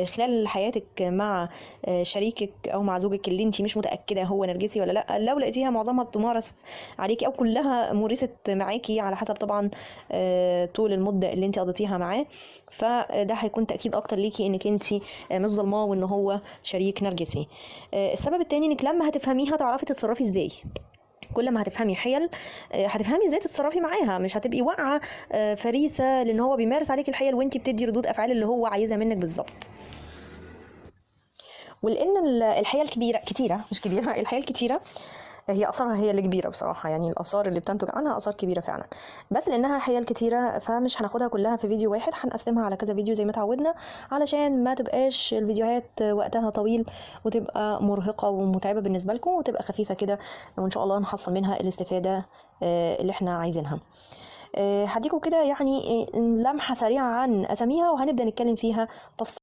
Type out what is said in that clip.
خلال حياتك مع شريكك او مع زوجك اللي انت مش متاكده هو نرجسي ولا لا، لو لقيتيها معظمها بتمارس عليكي او كلها مورست معاكي على حسب طبعا طول المده اللي انت قضيتيها معاه، فده هيكون تاكيد اكتر ليكي انك انت مش ظلماه وان هو شريك نرجسي. السبب التاني انك لما هتفهميها تعرفي تتصرفي ازاي. كل ما هتفهمي حيل هتفهمي ازاي تتصرفي معاها، مش هتبقي واقعه فريسه لان هو بيمارس عليك الحيل وانت بتدي ردود افعال اللي هو عايزها منك بالظبط. ولان الحيل كبيره كتيره مش كبيره الحيل كتيره، هي اثارها هي اللي كبيره بصراحه، يعني الاثار اللي بتنتج عنها اثار كبيره فعلا. بس لانها حيل كتيره فمش هناخدها كلها في فيديو واحد، هنقسمها على كذا فيديو زي ما اتعودنا علشان ما تبقاش الفيديوهات وقتها طويل وتبقى مرهقه ومتعبه بالنسبه لكم، وتبقى خفيفه كده وان شاء الله نحصل منها الاستفاده اللي احنا عايزينها. هديكم كده يعني لمحه سريعه عن اساميها وهنبدا نتكلم فيها تفصيل.